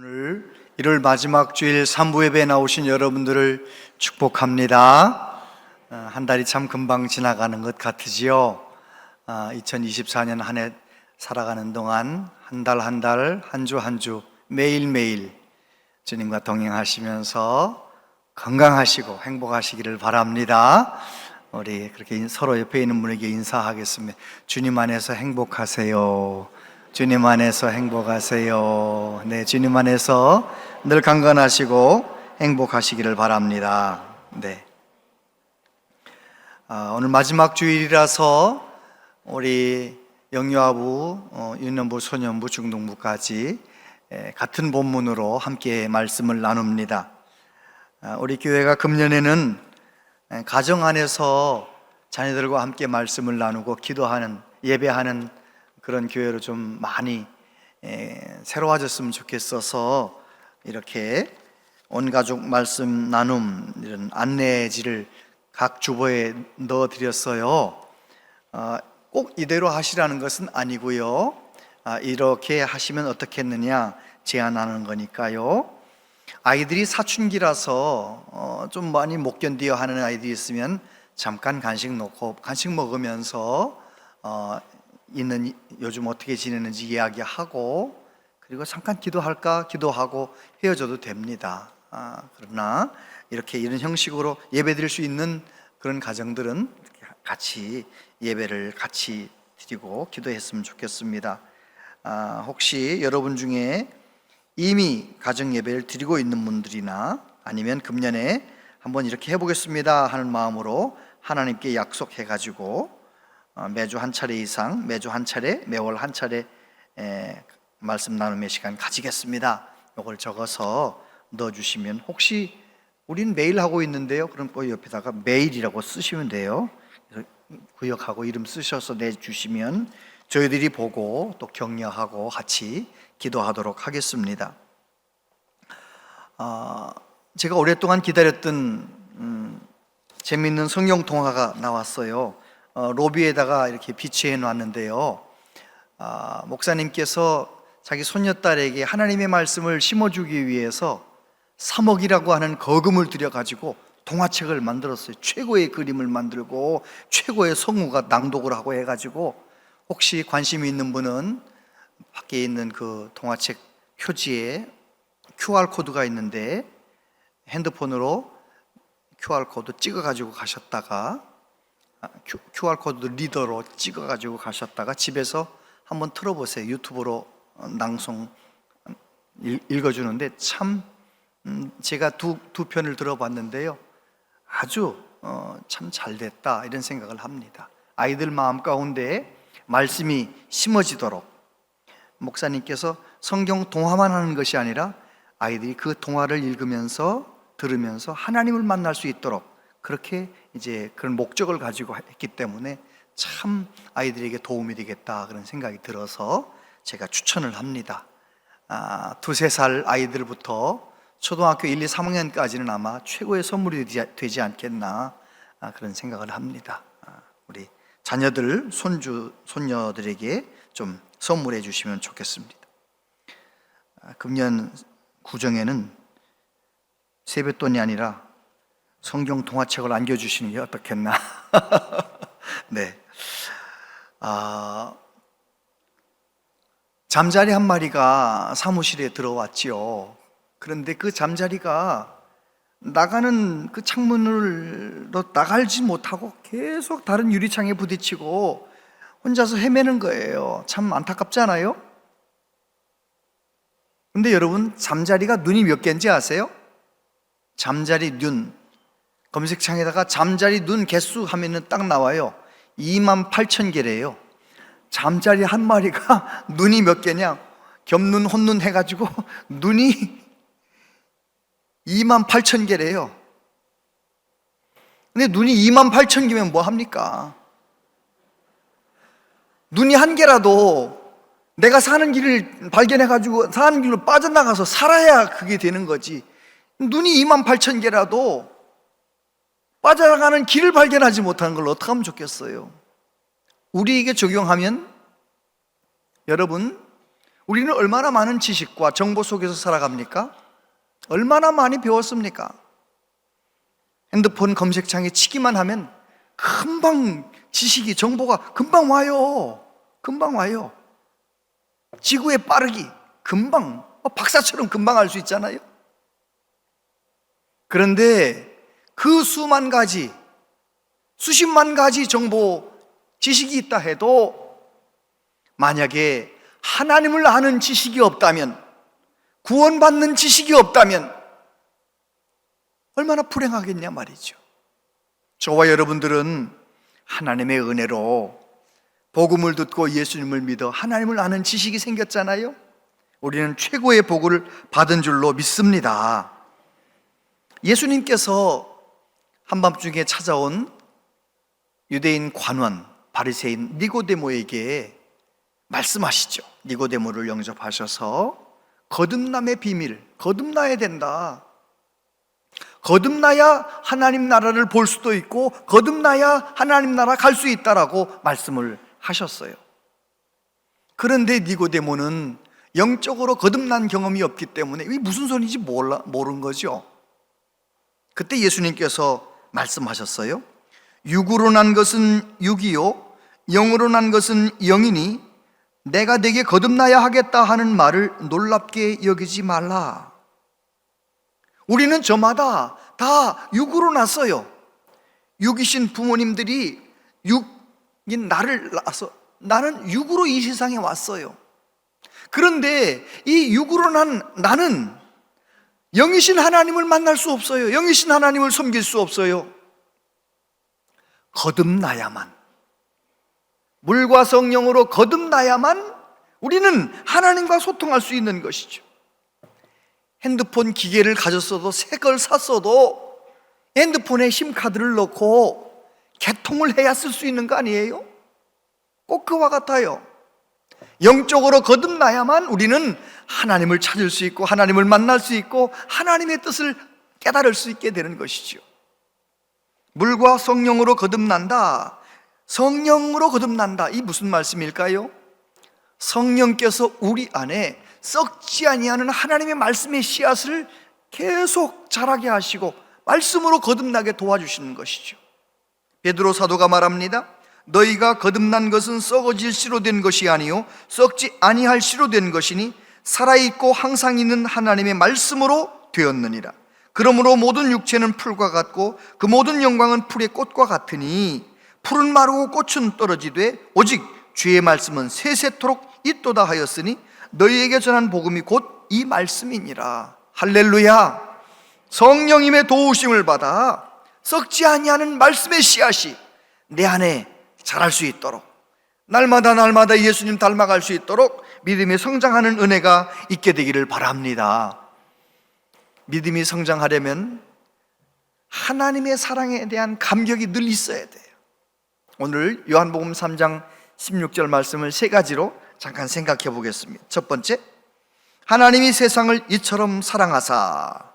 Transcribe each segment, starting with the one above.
오늘 1월 마지막 주일 3부 예배에 나오신 여러분들을 축복합니다. 한 달이 참 금방 지나가는 것 같으지요. 2024년 한 해 살아가는 동안 한 달 한 달, 한 주 한 주 매일매일 주님과 동행하시면서 건강하시고 행복하시기를 바랍니다. 우리 그렇게 서로 옆에 있는 분에게 인사하겠습니다. 주님 안에서 행복하세요. 주님 안에서 행복하세요. 네, 주님 안에서 늘 강건하시고 행복하시기를 바랍니다. 네. 오늘 마지막 주일이라서 우리 영유아부, 유년부, 소년부, 중등부까지 같은 본문으로 함께 말씀을 나눕니다. 우리 교회가 금년에는 가정 안에서 자녀들과 함께 말씀을 나누고 기도하는, 예배하는 그런 교회로 좀 많이 새로워졌으면 좋겠어서 이렇게 온 가족 말씀 나눔 이런 안내지를 각 주보에 넣어드렸어요. 꼭 이대로 하시라는 것은 아니고요. 이렇게 하시면 어떻겠느냐 제안하는 거니까요. 아이들이 사춘기라서 좀 많이 못 견디어 하는 아이들이 있으면 잠깐 간식 놓고 간식 먹으면서 요즘 어떻게 지내는지 이야기하고, 그리고 잠깐 기도하고 헤어져도 됩니다. 그러나 이런 형식으로 예배 드릴 수 있는 그런 가정들은 같이 예배를 같이 드리고 기도했으면 좋겠습니다. 혹시 여러분 중에 이미 가정 예배를 드리고 있는 분들이나 아니면 금년에 한번 이렇게 해보겠습니다 하는 마음으로 하나님께 약속해 가지고 매주 한 차례 이상, 매주 한 차례, 매월 한 차례 말씀 나눔의 시간 가지겠습니다. 이걸 적어서 넣어주시면, 혹시 우린 매일 하고 있는데요, 그럼 그 옆에다가 매일이라고 쓰시면 돼요. 구역하고 이름 쓰셔서 내주시면 저희들이 보고 또 격려하고 같이 기도하도록 하겠습니다. 제가 오랫동안 기다렸던 재미있는 성경 동화가 나왔어요. 로비에다가 이렇게 비치해 놨는데요. 목사님께서 자기 손녀딸에게 하나님의 말씀을 심어주기 위해서 3억이라고 하는 거금을 들여가지고 동화책을 만들었어요. 최고의 그림을 만들고 최고의 성우가 낭독을 하고 해가지고, 혹시 관심이 있는 분은 밖에 있는 그 동화책 표지에 QR코드가 있는데 핸드폰으로 QR코드 찍어가지고 가셨다가 QR코드 리더로 찍어가지고 가셨다가 집에서 한번 틀어보세요. 유튜브로 낭송 읽어주는데 참 제가 두 편을 들어봤는데요, 아주 참 잘됐다 이런 생각을 합니다. 아이들 마음 가운데 말씀이 심어지도록 목사님께서 성경 동화만 하는 것이 아니라 아이들이 그 동화를 읽으면서 들으면서 하나님을 만날 수 있도록 그렇게 이제 그런 목적을 가지고 했기 때문에 참 아이들에게 도움이 되겠다 그런 생각이 들어서 제가 추천을 합니다. 2-3살 아이들부터 초등학교 1, 2, 3학년까지는 아마 최고의 선물이 되지 않겠나 그런 생각을 합니다. 우리 자녀들, 손녀들에게 좀 선물해 주시면 좋겠습니다. 금년 구정에는 세뱃돈이 아니라 성경 동화책을 안겨주시는 게 어떻겠나. 네. 잠자리 한 마리가 사무실에 들어왔지요. 그런데 그 잠자리가 나가는 그 창문으로 나가지 못하고 계속 다른 유리창에 부딪히고 혼자서 헤매는 거예요. 참 안타깝지 않아요? 근데 여러분, 잠자리가 눈이 몇 개인지 아세요? 잠자리 눈, 검색창에다가 잠자리 눈 개수 하면은 딱 나와요. 28,000개래요. 잠자리 한 마리가 눈이 몇 개냐? 겹눈, 혼눈 해가지고 눈이 28,000개래요. 근데 눈이 28,000개면 뭐 합니까? 눈이 한 개라도 내가 사는 길을 발견해가지고 사는 길로 빠져나가서 살아야 그게 되는 거지. 눈이 28,000개라도 빠져나가는 길을 발견하지 못하는 걸 어떻게 하면 좋겠어요? 우리에게 적용하면, 여러분, 우리는 얼마나 많은 지식과 정보 속에서 살아갑니까? 얼마나 많이 배웠습니까? 핸드폰 검색창에 치기만 하면 금방 지식이, 정보가 금방 와요. 금방 와요. 지구의 빠르기 금방, 박사처럼 금방 알 수 있잖아요. 그런데 그 수만 가지, 수십만 가지 정보, 지식이 있다 해도 만약에 하나님을 아는 지식이 없다면, 구원받는 지식이 없다면 얼마나 불행하겠냐 말이죠. 저와 여러분들은 하나님의 은혜로 복음을 듣고 예수님을 믿어 하나님을 아는 지식이 생겼잖아요. 우리는 최고의 복을 받은 줄로 믿습니다. 예수님께서 한밤중에 찾아온 유대인 관원 바리새인 니고데모에게 말씀하시죠. 니고데모를 영접하셔서 거듭남의 비밀, 거듭나야 된다. 거듭나야 하나님 나라를 볼 수도 있고 거듭나야 하나님 나라 갈 수 있다라고 말씀을 하셨어요. 그런데 니고데모는 영적으로 거듭난 경험이 없기 때문에 이게 무슨 소리인지 모르는 거죠. 그때 예수님께서 말씀하셨어요. 육으로 난 것은 육이요 영으로 난 것은 영이니 내가 네게 거듭나야 하겠다 하는 말을 놀랍게 여기지 말라. 우리는 저마다 다 육으로 났어요. 육이신 부모님들이 육인 나를 낳아서 나는 육으로 이 세상에 왔어요. 그런데 이 육으로 난 나는 영이신 하나님을 만날 수 없어요. 영이신 하나님을 섬길 수 없어요. 거듭나야만, 물과 성령으로 거듭나야만 우리는 하나님과 소통할 수 있는 것이죠. 핸드폰 기계를 가졌어도 새 걸 샀어도 핸드폰에 심카드를 넣고 개통을 해야 쓸 수 있는 거 아니에요? 꼭 그와 같아요. 영적으로 거듭나야만 우리는 하나님을 찾을 수 있고 하나님을 만날 수 있고 하나님의 뜻을 깨달을 수 있게 되는 것이죠. 물과 성령으로 거듭난다, 성령으로 거듭난다, 이 무슨 말씀일까요? 성령께서 우리 안에 썩지 아니하는 하나님의 말씀의 씨앗을 계속 자라게 하시고 말씀으로 거듭나게 도와주시는 것이죠. 베드로 사도가 말합니다. 너희가 거듭난 것은 썩어질 씨로 된 것이 아니요 썩지 아니할 씨로 된 것이니 살아있고 항상 있는 하나님의 말씀으로 되었느니라. 그러므로 모든 육체는 풀과 같고 그 모든 영광은 풀의 꽃과 같으니 풀은 마르고 꽃은 떨어지되 오직 주의 말씀은 세세토록 있도다 하였으니 너희에게 전한 복음이 곧 이 말씀이니라. 할렐루야. 성령님의 도우심을 받아 썩지 아니하는 말씀의 씨앗이 내 안에 자랄 수 있도록, 날마다 예수님 닮아갈 수 있도록 믿음이 성장하는 은혜가 있게 되기를 바랍니다. 믿음이 성장하려면 하나님의 사랑에 대한 감격이 늘 있어야 돼요. 오늘 요한복음 3장 16절 말씀을 세 가지로 잠깐 생각해 보겠습니다. 첫 번째, 하나님이 세상을 이처럼 사랑하사.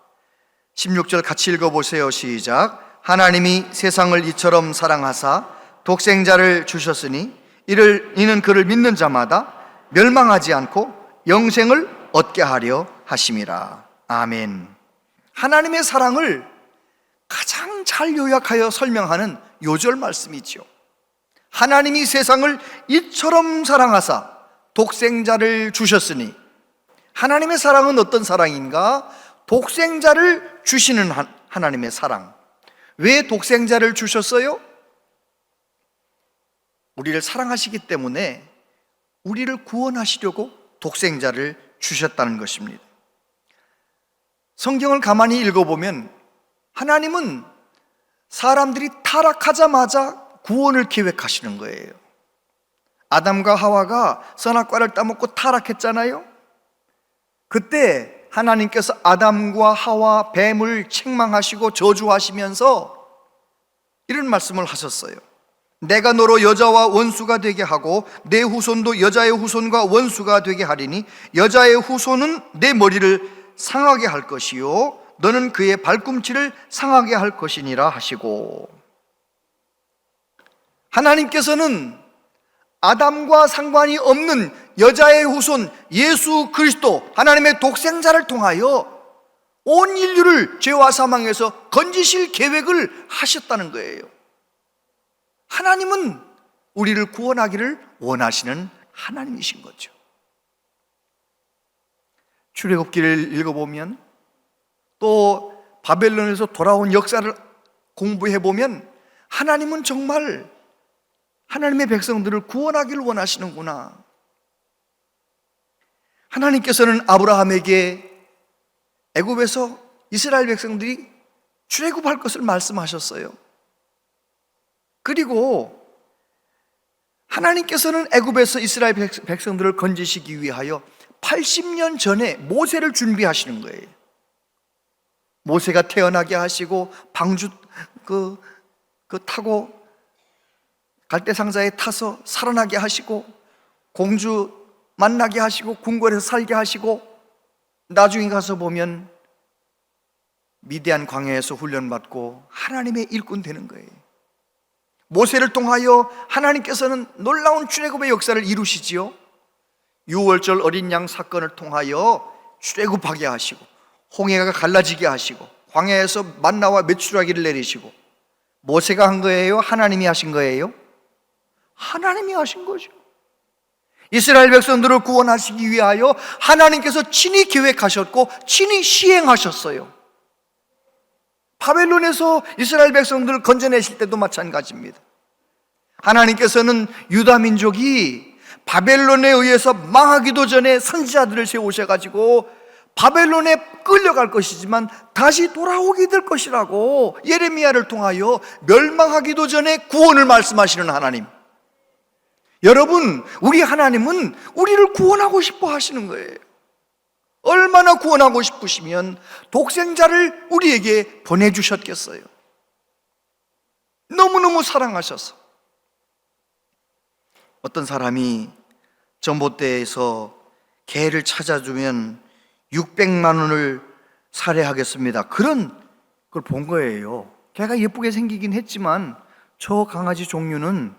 16절 같이 읽어보세요. 시작. 하나님이 세상을 이처럼 사랑하사 독생자를 주셨으니 이는 그를 믿는 자마다 멸망하지 않고 영생을 얻게 하려 하심이라. 아멘. 하나님의 사랑을 가장 잘 요약하여 설명하는 요절 말씀이죠. 하나님이 세상을 이처럼 사랑하사 독생자를 주셨으니, 하나님의 사랑은 어떤 사랑인가? 독생자를 주시는 하나님의 사랑. 왜 독생자를 주셨어요? 우리를 사랑하시기 때문에 우리를 구원하시려고 독생자를 주셨다는 것입니다. 성경을 가만히 읽어보면 하나님은 사람들이 타락하자마자 구원을 계획하시는 거예요. 아담과 하와가 선악과를 따먹고 타락했잖아요. 그때 하나님께서 아담과 하와, 뱀을 책망하시고 저주하시면서 이런 말씀을 하셨어요. 내가 너로 여자와 원수가 되게 하고 내 후손도 여자의 후손과 원수가 되게 하리니 여자의 후손은 내 머리를 상하게 할 것이요 너는 그의 발꿈치를 상하게 할 것이니라 하시고, 하나님께서는 아담과 상관이 없는 여자의 후손 예수 그리스도 하나님의 독생자를 통하여 온 인류를 죄와 사망에서 건지실 계획을 하셨다는 거예요. 하나님은 우리를 구원하기를 원하시는 하나님이신 거죠. 출애굽기를 읽어보면 또 바벨론에서 돌아온 역사를 공부해보면 하나님은 정말 하나님의 백성들을 구원하기를 원하시는구나. 하나님께서는 아브라함에게 애굽에서 이스라엘 백성들이 출애굽할 것을 말씀하셨어요. 그리고 하나님께서는 애굽에서 이스라엘 백성들을 건지시기 위하여 80년 전에 모세를 준비하시는 거예요. 모세가 태어나게 하시고 방주 타고 갈대상자에 타서 살아나게 하시고 공주 만나게 하시고 궁궐에서 살게 하시고 나중에 가서 보면 미디안 광야에서 훈련받고 하나님의 일꾼 되는 거예요. 모세를 통하여 하나님께서는 놀라운 출애굽의 역사를 이루시지요. 유월절 어린 양 사건을 통하여 출애굽하게 하시고 홍해가 갈라지게 하시고 광야에서 만나와 메추라기를 내리시고 모세가 한 거예요? 하나님이 하신 거예요? 하나님이 하신 거죠. 이스라엘 백성들을 구원하시기 위하여 하나님께서 친히 계획하셨고 친히 시행하셨어요. 바벨론에서 이스라엘 백성들을 건져내실 때도 마찬가지입니다. 하나님께서는 유다 민족이 바벨론에 의해서 망하기도 전에 선지자들을 세우셔가지고 바벨론에 끌려갈 것이지만 다시 돌아오게 될 것이라고 예레미야를 통하여 멸망하기도 전에 구원을 말씀하시는 하나님. 여러분, 우리 하나님은 우리를 구원하고 싶어 하시는 거예요. 얼마나 구원하고 싶으시면 독생자를 우리에게 보내주셨겠어요. 너무너무 사랑하셔서. 어떤 사람이 전봇대에서 개를 찾아주면 600만 원을 살해하겠습니다, 그런 걸 본 거예요. 개가 예쁘게 생기긴 했지만 저 강아지 종류는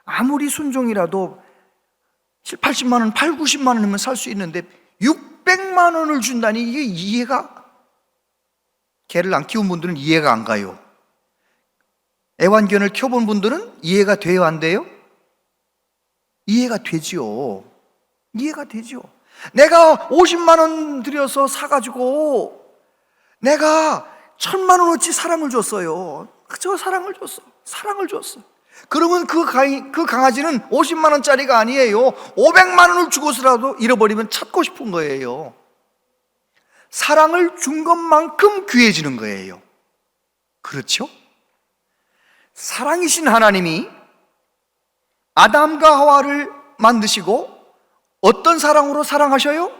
아무리 순종이라도 7, 80만 원, 8, 90만 원이면 살 수 있는데 600만 원을 준다니 이게 이해가, 개를 안 키운 분들은 이해가 안 가요. 애완견을 키워본 분들은 이해가 돼요, 안 돼요? 이해가 되지요. 이해가 되죠. 내가 50만 원 들여서 사가지고 내가 1000만 원어치 사랑을 줬어요. 저 사랑을 줬어. 사랑을 줬어. 그러면 그 강아지는 50만 원짜리가 아니에요. 500만 원을 주고서라도 잃어버리면 찾고 싶은 거예요. 사랑을 준 것만큼 귀해지는 거예요. 그렇죠? 사랑이신 하나님이 아담과 하와를 만드시고 어떤 사랑으로 사랑하셔요?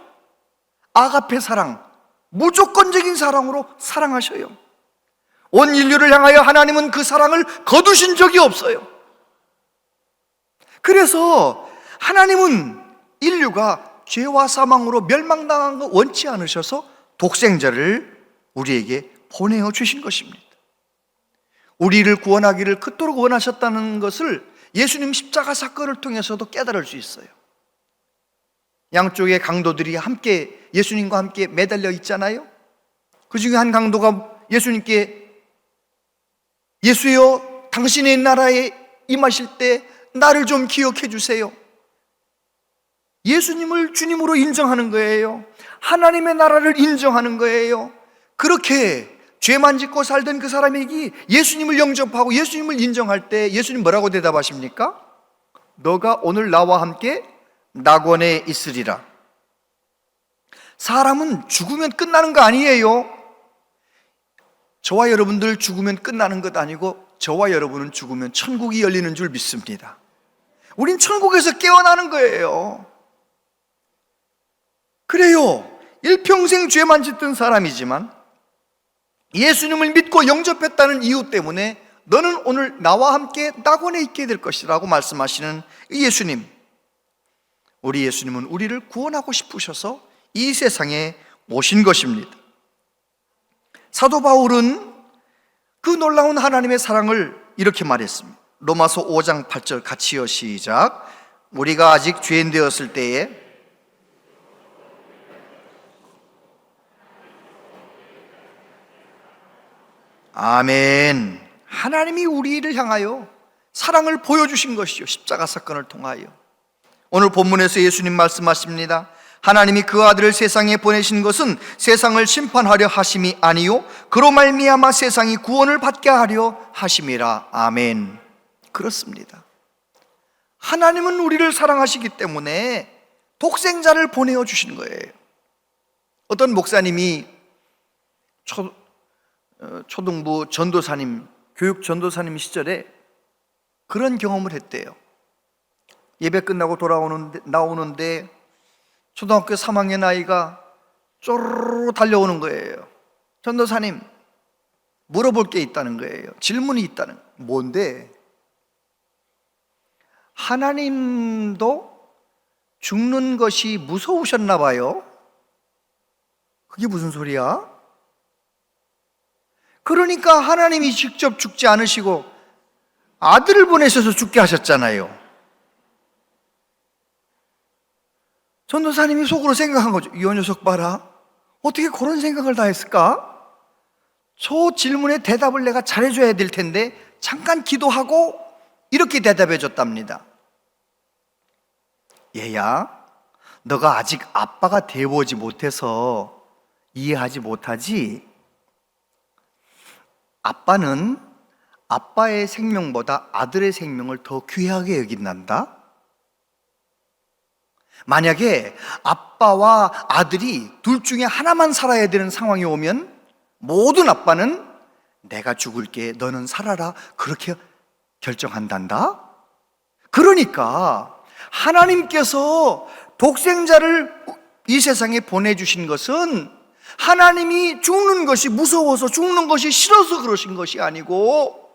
아가페 사랑, 무조건적인 사랑으로 사랑하셔요. 온 인류를 향하여 하나님은 그 사랑을 거두신 적이 없어요. 그래서 하나님은 인류가 죄와 사망으로 멸망당한 거 원치 않으셔서 독생자를 우리에게 보내어 주신 것입니다. 우리를 구원하기를 그토록 원하셨다는 것을 예수님 십자가 사건을 통해서도 깨달을 수 있어요. 양쪽의 강도들이 함께 예수님과 함께 매달려 있잖아요. 그 중에 한 강도가 예수님께 예수여, 당신의 나라에 임하실 때 나를 좀 기억해 주세요. 예수님을 주님으로 인정하는 거예요. 하나님의 나라를 인정하는 거예요. 그렇게 죄만 짓고 살던 그 사람에게 예수님을 영접하고 예수님을 인정할 때 예수님 뭐라고 대답하십니까? 너가 오늘 나와 함께 낙원에 있으리라. 사람은 죽으면 끝나는 거 아니에요. 저와 여러분들 죽으면 끝나는 것 아니고 저와 여러분은 죽으면 천국이 열리는 줄 믿습니다. 우린 천국에서 깨어나는 거예요. 그래요. 일평생 죄만 짓던 사람이지만 예수님을 믿고 영접했다는 이유 때문에 너는 오늘 나와 함께 낙원에 있게 될 것이라고 말씀하시는 이 예수님. 우리 예수님은 우리를 구원하고 싶으셔서 이 세상에 오신 것입니다. 사도 바울은 그 놀라운 하나님의 사랑을 이렇게 말했습니다. 로마서 5장 8절 같이요, 시작. 우리가 아직 죄인 되었을 때에 아멘. 하나님이 우리를 향하여 사랑을 보여주신 것이요, 십자가 사건을 통하여. 오늘 본문에서 예수님 말씀하십니다. 하나님이 그 아들을 세상에 보내신 것은 세상을 심판하려 하심이 아니요 그로 말미암아 세상이 구원을 받게 하려 하심이라. 아멘. 그렇습니다. 하나님은 우리를 사랑하시기 때문에 독생자를 보내어 주신 거예요. 어떤 목사님이 초등부 전도사님, 교육 전도사님 시절에 그런 경험을 했대요. 예배 끝나고 나오는데 초등학교 3학년 아이가 쪼르르 달려오는 거예요. 전도사님, 물어볼 게 있다는 거예요. 질문이 있다는 거예요. 뭔데? 하나님도 죽는 것이 무서우셨나 봐요. 그게 무슨 소리야? 그러니까 하나님이 직접 죽지 않으시고 아들을 보내셔서 죽게 하셨잖아요. 전도사님이 속으로 생각한 거죠. 이 녀석 봐라, 어떻게 그런 생각을 다 했을까? 저 질문에 대답을 내가 잘해줘야 될 텐데 잠깐 기도하고 이렇게 대답해 줬답니다. 얘야, 너가 아직 아빠가 되어보지 못해서 이해하지 못하지? 아빠는 아빠의 생명보다 아들의 생명을 더 귀하게 여긴단다. 만약에 아빠와 아들이 둘 중에 하나만 살아야 되는 상황이 오면 모든 아빠는 내가 죽을게, 너는 살아라, 그렇게 결정한단다. 그러니까 하나님께서 독생자를 이 세상에 보내주신 것은 하나님이 죽는 것이 무서워서, 죽는 것이 싫어서 그러신 것이 아니고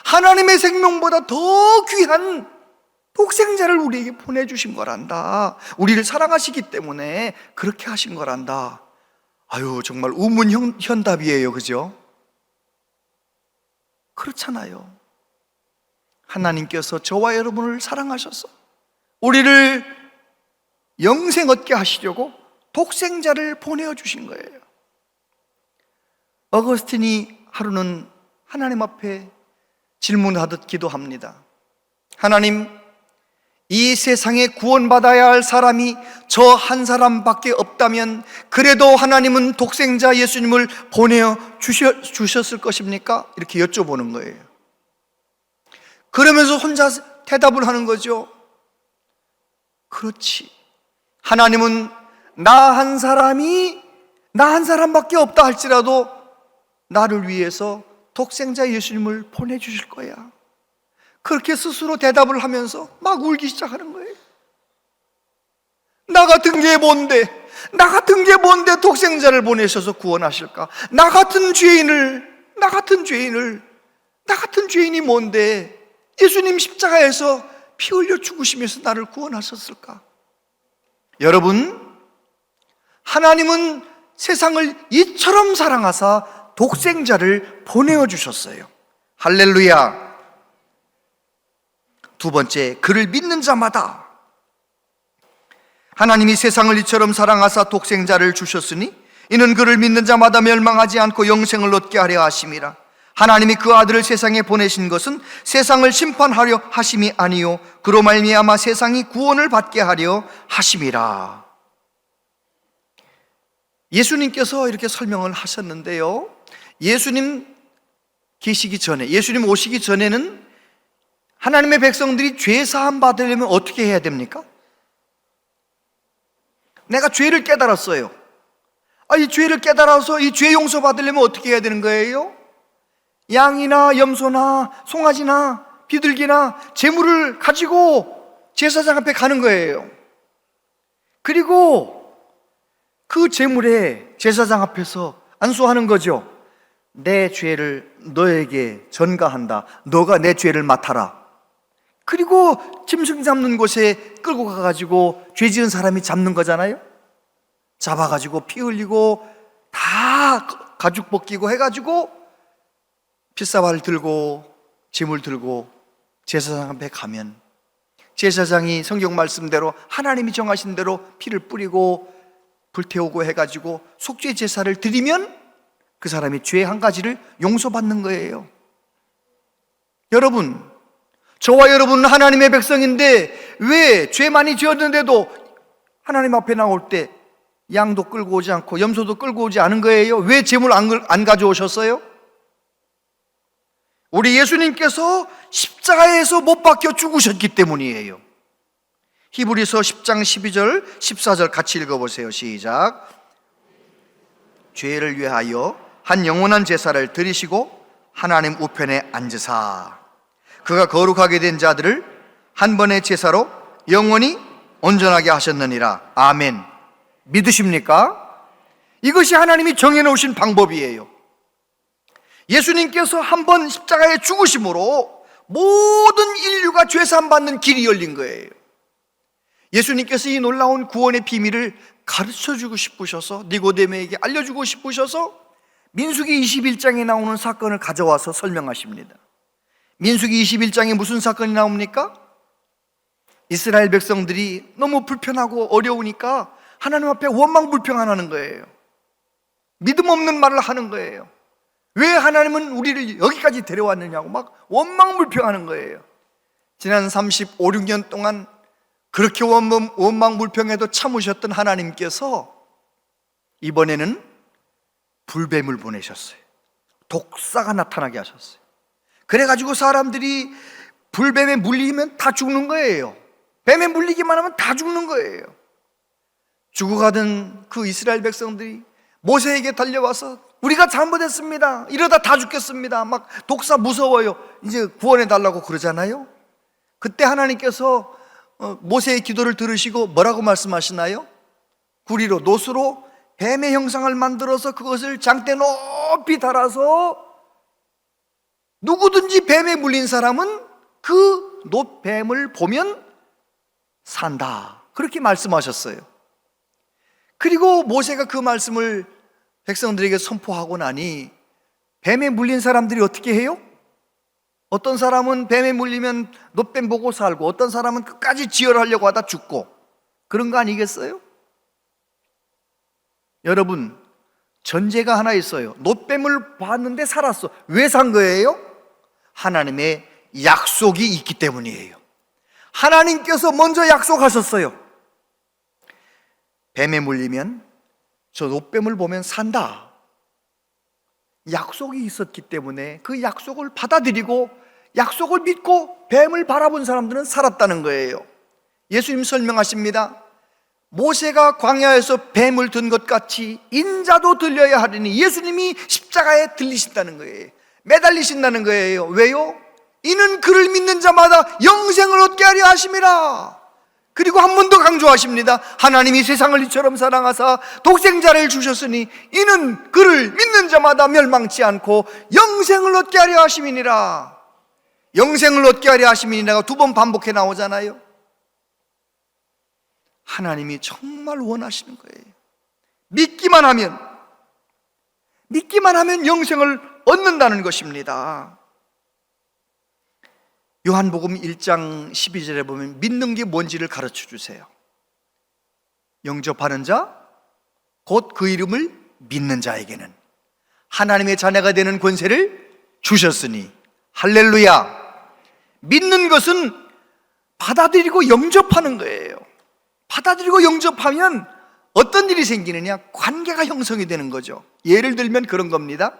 하나님의 생명보다 더 귀한 독생자를 우리에게 보내주신 거란다. 우리를 사랑하시기 때문에 그렇게 하신 거란다. 아유, 정말 우문현답이에요, 그죠? 그렇잖아요. 하나님께서 저와 여러분을 사랑하셔서 우리를 영생 얻게 하시려고 독생자를 보내어 주신 거예요. 어거스틴이 하루는 하나님 앞에 질문하듯 기도합니다. 하나님, 이 세상에 구원받아야 할 사람이 저 한 사람밖에 없다면 그래도 하나님은 독생자 예수님을 보내어 주셨을 것입니까? 이렇게 여쭤보는 거예요. 그러면서 혼자 대답을 하는 거죠. 그렇지, 하나님은 나 한 사람밖에 없다 할지라도 나를 위해서 독생자 예수님을 보내주실 거야. 그렇게 스스로 대답을 하면서 막 울기 시작하는 거예요. 나 같은 게 뭔데 독생자를 보내셔서 구원하실까? 나 같은 죄인이 뭔데 예수님 십자가에서 피 흘려 죽으시면서 나를 구원하셨을까? 여러분, 하나님은 세상을 이처럼 사랑하사 독생자를 보내어 주셨어요. 할렐루야. 두 번째, 그를 믿는 자마다. 하나님이 세상을 이처럼 사랑하사 독생자를 주셨으니 이는 그를 믿는 자마다 멸망하지 않고 영생을 얻게 하려 하심이라. 하나님이 그 아들을 세상에 보내신 것은 세상을 심판하려 하심이 아니요 그로 말미암아 세상이 구원을 받게 하려 하심이라. 예수님께서 이렇게 설명을 하셨는데요, 예수님 오시기 전에는 하나님의 백성들이 죄 사함 받으려면 어떻게 해야 됩니까? 내가 죄를 깨달았어요. 이 죄를 깨달아서 이 죄 용서 받으려면 어떻게 해야 되는 거예요? 양이나 염소나 송아지나 비둘기나 재물을 가지고 제사장 앞에 가는 거예요. 그리고 그 재물에 제사장 앞에서 안수하는 거죠. 내 죄를 너에게 전가한다. 너가 내 죄를 맡아라. 그리고 짐승 잡는 곳에 끌고 가가지고 죄 지은 사람이 잡는 거잖아요. 잡아가지고 피 흘리고 다 가죽 벗기고 해가지고 핏사발 들고 짐을 들고 제사장 앞에 가면 제사장이 성경 말씀대로 하나님이 정하신 대로 피를 뿌리고 불태우고 해가지고 속죄 제사를 드리면 그 사람이 죄 한 가지를 용서받는 거예요. 여러분, 저와 여러분은 하나님의 백성인데 왜 죄 많이 지었는데도 하나님 앞에 나올 때 양도 끌고 오지 않고 염소도 끌고 오지 않은 거예요? 왜 제물 안 가져오셨어요? 우리 예수님께서 십자가에서 못 박혀 죽으셨기 때문이에요. 히브리서 10장 12절 14절 같이 읽어보세요. 시작. 죄를 위하여 한 영원한 제사를 드리시고 하나님 우편에 앉으사 그가 거룩하게 된 자들을 한 번의 제사로 영원히 온전하게 하셨느니라. 아멘. 믿으십니까? 이것이 하나님이 정해놓으신 방법이에요. 예수님께서 한 번 십자가에 죽으심으로 모든 인류가 죄사함받는 길이 열린 거예요. 예수님께서 이 놀라운 구원의 비밀을 가르쳐주고 싶으셔서, 니고데모에게 알려주고 싶으셔서 민수기 21장에 나오는 사건을 가져와서 설명하십니다. 민수기 21장에 무슨 사건이 나옵니까? 이스라엘 백성들이 너무 불편하고 어려우니까 하나님 앞에 원망불평하는 거예요. 믿음 없는 말을 하는 거예요. 왜 하나님은 우리를 여기까지 데려왔느냐고 막 원망불평하는 거예요. 지난 35, 6년 동안 그렇게 원망불평해도 참으셨던 하나님께서 이번에는 불뱀을 보내셨어요. 독사가 나타나게 하셨어요. 그래가지고 사람들이 불뱀에 물리면 다 죽는 거예요. 뱀에 물리기만 하면 다 죽는 거예요. 죽어가던 그 이스라엘 백성들이 모세에게 달려와서 우리가 잘못했습니다. 이러다 다 죽겠습니다. 막 독사 무서워요. 이제 구원해달라고 그러잖아요. 그때 하나님께서 모세의 기도를 들으시고 뭐라고 말씀하시나요? 구리로, 노수로 뱀의 형상을 만들어서 그것을 장대 높이 달아서 누구든지 뱀에 물린 사람은 그 뱀을 보면 산다. 그렇게 말씀하셨어요. 그리고 모세가 그 말씀을 백성들에게 선포하고 나니 뱀에 물린 사람들이 어떻게 해요? 어떤 사람은 뱀에 물리면 놋뱀 보고 살고, 어떤 사람은 끝까지 지혈하려고 하다 죽고, 그런 거 아니겠어요? 여러분, 전제가 하나 있어요. 놋뱀을 봤는데 살았어. 왜 산 거예요? 하나님의 약속이 있기 때문이에요. 하나님께서 먼저 약속하셨어요. 뱀에 물리면 저 놋뱀을 보면 산다. 약속이 있었기 때문에 그 약속을 받아들이고 약속을 믿고 뱀을 바라본 사람들은 살았다는 거예요. 예수님 설명하십니다. 모세가 광야에서 뱀을 든 것 같이 인자도 들려야 하리니, 예수님이 십자가에 들리신다는 거예요. 매달리신다는 거예요. 왜요? 이는 그를 믿는 자마다 영생을 얻게 하려 하심이라. 그리고 한 번 더 강조하십니다. 하나님이 세상을 이처럼 사랑하사 독생자를 주셨으니 이는 그를 믿는 자마다 멸망치 않고 영생을 얻게 하려 하심이니라. 영생을 얻게 하려 하심이니라가 두 번 반복해 나오잖아요. 하나님이 정말 원하시는 거예요. 믿기만 하면 영생을 얻는다는 것입니다. 요한복음 1장 12절에 보면 믿는 게 뭔지를 가르쳐 주세요. 영접하는 자, 곧 그 이름을 믿는 자에게는 하나님의 자녀가 되는 권세를 주셨으니, 할렐루야. 믿는 것은 받아들이고 영접하는 거예요. 받아들이고 영접하면 어떤 일이 생기느냐? 관계가 형성이 되는 거죠. 예를 들면 그런 겁니다.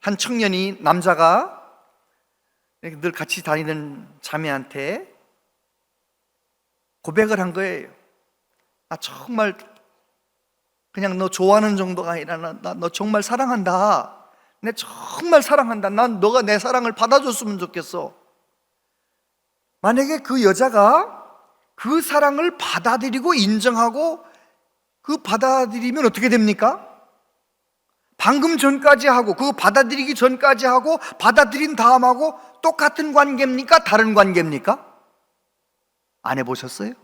한 청년이, 남자가 늘 같이 다니는 자매한테 고백을 한 거예요. 아, 정말 그냥 너 좋아하는 정도가 아니라 나 너 정말 사랑한다. 내 정말 사랑한다. 난 너가 내 사랑을 받아줬으면 좋겠어. 만약에 그 여자가 그 사랑을 받아들이고 인정하고 그 받아들이면 어떻게 됩니까? 방금 전까지 하고 그 받아들이기 전까지 하고 받아들인 다음하고 똑같은 관계입니까? 다른 관계입니까? 안 해보셨어요?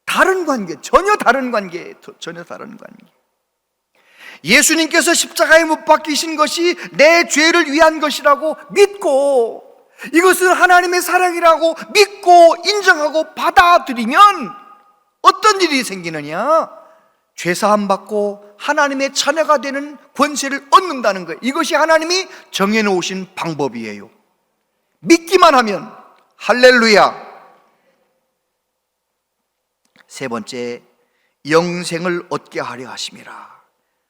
다른 관계, 전혀 다른 관계예요. 전혀 다른 관계. 예수님께서 십자가에 못 박히신 것이 내 죄를 위한 것이라고 믿고 이것은 하나님의 사랑이라고 믿고 인정하고 받아들이면 어떤 일이 생기느냐? 죄사함 받고 하나님의 자녀가 되는 권세를 얻는다는 거예요. 이것이 하나님이 정해놓으신 방법이에요. 믿기만 하면. 할렐루야. 세 번째, 영생을 얻게 하려 하심이라.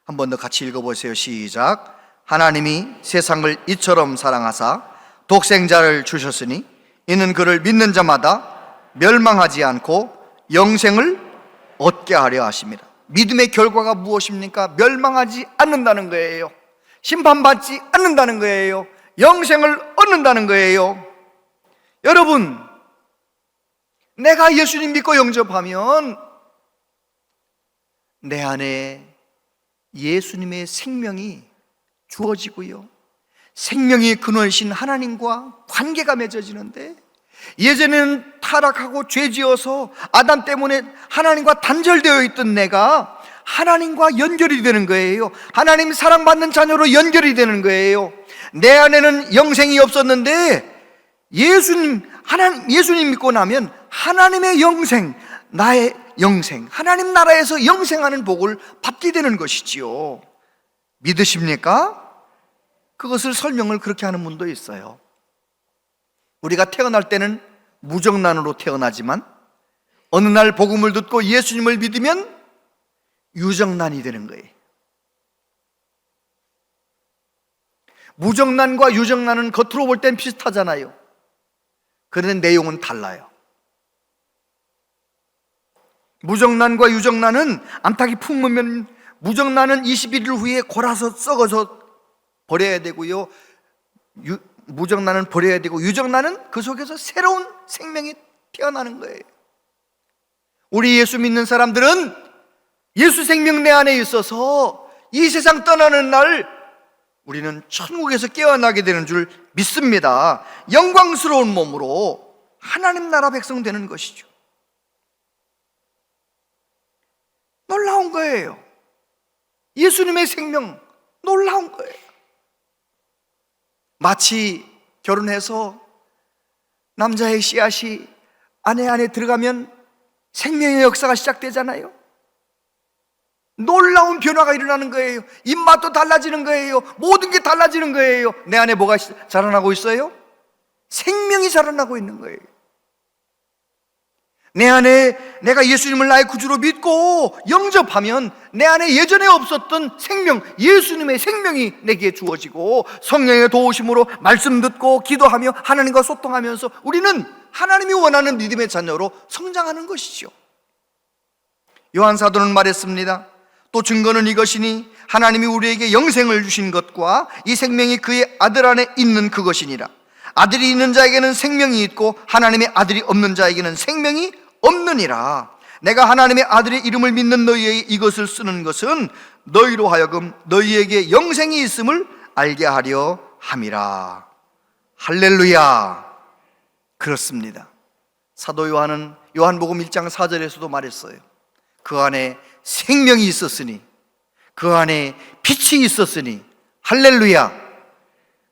한 번 더 같이 읽어보세요. 시작. 하나님이 세상을 이처럼 사랑하사 독생자를 주셨으니 이는 그를 믿는 자마다 멸망하지 않고 영생을 얻게 하려 하심이라. 믿음의 결과가 무엇입니까? 멸망하지 않는다는 거예요. 심판받지 않는다는 거예요. 영생을 얻는다는 거예요. 여러분, 내가 예수님 믿고 영접하면 내 안에 예수님의 생명이 주어지고요, 생명의 근원이신 하나님과 관계가 맺어지는데, 예전에는 타락하고 죄지어서 아담 때문에 하나님과 단절되어 있던 내가 하나님과 연결이 되는 거예요. 하나님 사랑받는 자녀로 연결이 되는 거예요. 내 안에는 영생이 없었는데 예수님 믿고 나면 하나님의 영생, 나의 영생, 하나님 나라에서 영생하는 복을 받게 되는 것이지요. 믿으십니까? 그것을 설명을 그렇게 하는 분도 있어요. 우리가 태어날 때는 무정란으로 태어나지만 어느 날 복음을 듣고 예수님을 믿으면 유정란이 되는 거예요. 무정란과 유정란은 겉으로 볼 땐 비슷하잖아요. 그런데 내용은 달라요. 무정란과 유정란은 암탉이 품으면 무정란은 21일 후에 골아서 썩어서 버려야 되고요, 무정란은 버려야 되고, 유정란은 그 속에서 새로운 생명이 태어나는 거예요. 우리 예수 믿는 사람들은 예수 생명 내 안에 있어서 이 세상 떠나는 날 우리는 천국에서 깨어나게 되는 줄 믿습니다. 영광스러운 몸으로 하나님 나라 백성 되는 것이죠. 놀라운 거예요. 예수님의 생명 놀라운 거예요. 마치 결혼해서 남자의 씨앗이 아내 안에 들어가면 생명의 역사가 시작되잖아요. 놀라운 변화가 일어나는 거예요. 입맛도 달라지는 거예요. 모든 게 달라지는 거예요. 내 안에 뭐가 자라나고 있어요? 생명이 자라나고 있는 거예요. 내 안에 내가 예수님을 나의 구주로 믿고 영접하면 내 안에 예전에 없었던 생명, 예수님의 생명이 내게 주어지고, 성령의 도우심으로 말씀 듣고 기도하며 하나님과 소통하면서 우리는 하나님이 원하는 믿음의 자녀로 성장하는 것이죠. 요한 사도는 말했습니다. 또 증거는 이것이니 하나님이 우리에게 영생을 주신 것과 이 생명이 그의 아들 안에 있는 그것이니라. 아들이 있는 자에게는 생명이 있고 하나님의 아들이 없는 자에게는 생명이 없느니라. 내가 하나님의 아들의 이름을 믿는 너희에게 이것을 쓰는 것은 너희로 하여금 너희에게 영생이 있음을 알게 하려 함이라. 할렐루야. 그렇습니다. 사도 요한은 요한복음 1장 4절에서도 말했어요. 그 안에 생명이 있었으니, 그 안에 빛이 있었으니. 할렐루야.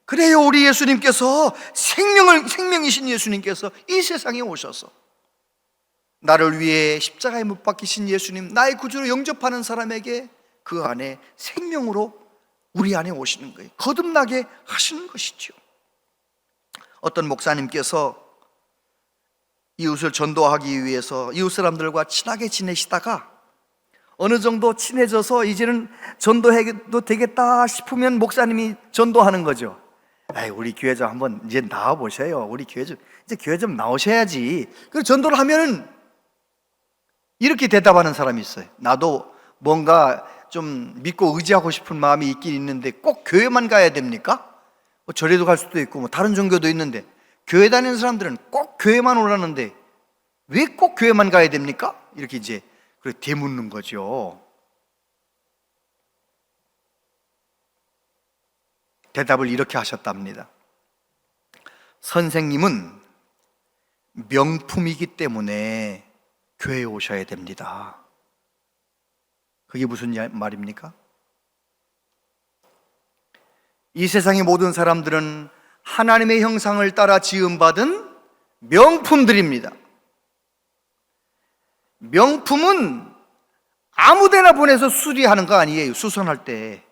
그래요, 우리 예수님께서 생명이신 예수님께서 이 세상에 오셔서 나를 위해 십자가에 못 박히신 예수님, 나의 구주로 영접하는 사람에게 그 안에 생명으로 우리 안에 오시는 거예요. 거듭나게 하시는 것이죠. 어떤 목사님께서 이웃을 전도하기 위해서 이웃 사람들과 친하게 지내시다가 어느 정도 친해져서 이제는 전도해도 되겠다 싶으면 목사님이 전도하는 거죠. 우리 교회 좀 한번 이제 나와 보세요. 우리 교회 좀 이제 교회 좀 나오셔야지. 그래서 전도를 하면은 이렇게 대답하는 사람이 있어요. 나도 뭔가 좀 믿고 의지하고 싶은 마음이 있긴 있는데 꼭 교회만 가야 됩니까? 뭐 절에도 갈 수도 있고 뭐 다른 종교도 있는데 교회 다니는 사람들은 꼭 교회만 오라는데 왜 꼭 교회만 가야 됩니까? 이렇게 이제 되묻는 거죠. 대답을 이렇게 하셨답니다. 선생님은 명품이기 때문에 교회에 오셔야 됩니다. 그게 무슨 말입니까? 이 세상의 모든 사람들은 하나님의 형상을 따라 지음받은 명품들입니다. 명품은 아무데나 보내서 수리하는 거 아니에요. 수선할 때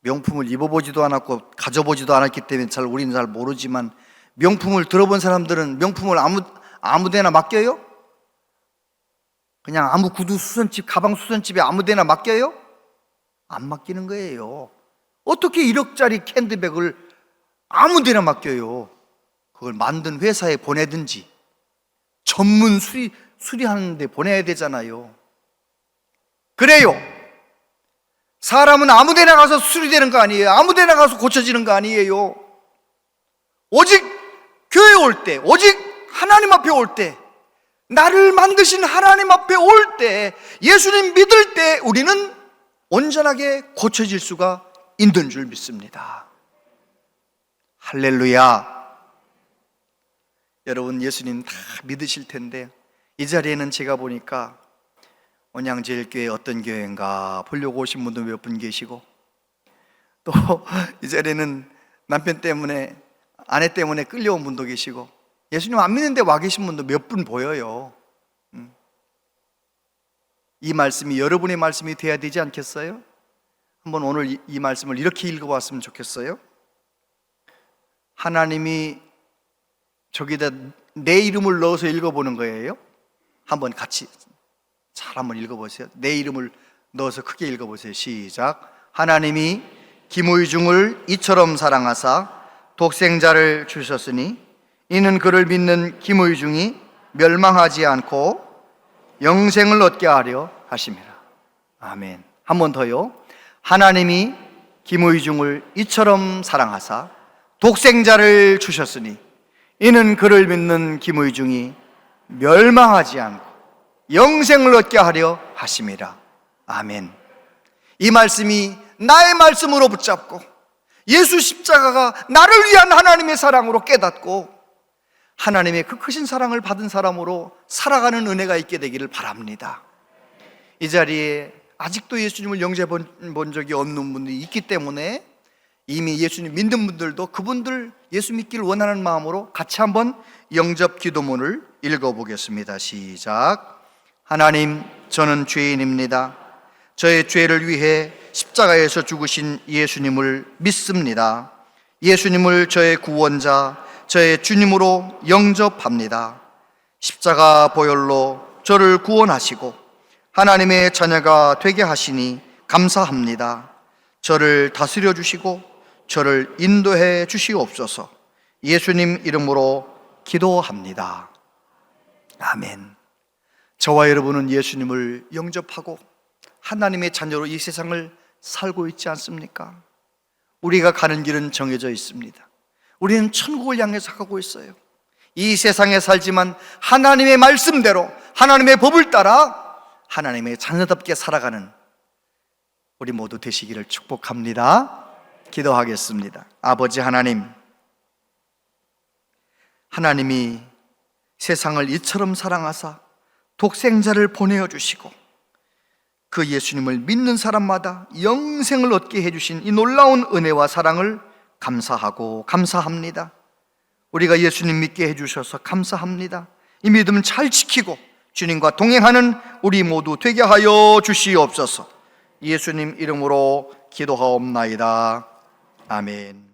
명품을 입어보지도 않았고 가져보지도 않았기 때문에 우리는 잘 모르지만, 명품을 들어본 사람들은 명품을 아무데나 맡겨요? 그냥 아무 구두 수선집, 가방 수선집에 아무데나 맡겨요? 안 맡기는 거예요. 어떻게 1억짜리 캔드백을 아무데나 맡겨요? 그걸 만든 회사에 보내든지 전문 수리하는 데 보내야 되잖아요. 그래요. 사람은 아무데나 가서 수리되는 거 아니에요. 아무데나 가서 고쳐지는 거 아니에요. 오직 교회 올 때, 오직 하나님 앞에 올 때, 나를 만드신 하나님 앞에 올 때, 예수님 믿을 때 우리는 온전하게 고쳐질 수가 있는 줄 믿습니다. 할렐루야. 여러분, 예수님 다 믿으실 텐데 이 자리에는 제가 보니까 온양제일교회 어떤 교회인가 보려고 오신 분도 몇 분 계시고, 또 이 자리에는 남편 때문에, 아내 때문에 끌려온 분도 계시고, 예수님 안 믿는데 와 계신 분도 몇 분 보여요. 이 말씀이 여러분의 말씀이 돼야 되지 않겠어요? 한번 오늘 이 말씀을 이렇게 읽어봤으면 좋겠어요. 하나님이 저기다 내 이름을 넣어서 읽어보는 거예요. 한번 같이 잘 한번 읽어보세요. 내 이름을 넣어서 크게 읽어보세요. 시작. 하나님이 김의중을 이처럼 사랑하사 독생자를 주셨으니 이는 그를 믿는 김의중이 멸망하지 않고 영생을 얻게 하려 하심이라. 아멘. 한 번 더요. 하나님이 김의중을 이처럼 사랑하사 독생자를 주셨으니 이는 그를 믿는 김의중이 멸망하지 않고 영생을 얻게 하려 하심이라. 아멘. 이 말씀이 나의 말씀으로 붙잡고 예수 십자가가 나를 위한 하나님의 사랑으로 깨닫고 하나님의 그 크신 사랑을 받은 사람으로 살아가는 은혜가 있게 되기를 바랍니다. 이 자리에 아직도 예수님을 영접해 본 적이 없는 분들이 있기 때문에 이미 예수님 믿는 분들도 그분들 예수 믿기를 원하는 마음으로 같이 한번 영접 기도문을 읽어보겠습니다. 시작. 하나님, 저는 죄인입니다. 저의 죄를 위해 십자가에서 죽으신 예수님을 믿습니다. 예수님을 저의 구원자, 저의 주님으로 영접합니다. 십자가 보혈로 저를 구원하시고 하나님의 자녀가 되게 하시니 감사합니다. 저를 다스려 주시고 저를 인도해 주시옵소서. 예수님 이름으로 기도합니다. 아멘. 저와 여러분은 예수님을 영접하고 하나님의 자녀로 이 세상을 살고 있지 않습니까? 우리가 가는 길은 정해져 있습니다. 우리는 천국을 향해서 가고 있어요. 이 세상에 살지만 하나님의 말씀대로 하나님의 법을 따라 하나님의 자녀답게 살아가는 우리 모두 되시기를 축복합니다. 기도하겠습니다. 아버지 하나님, 하나님이 세상을 이처럼 사랑하사 독생자를 보내어 주시고 그 예수님을 믿는 사람마다 영생을 얻게 해주신 이 놀라운 은혜와 사랑을 감사하고 감사합니다. 우리가 예수님 믿게 해주셔서 감사합니다. 이 믿음 잘 지키고 주님과 동행하는 우리 모두 되게 하여 주시옵소서. 예수님 이름으로 기도하옵나이다. 아멘.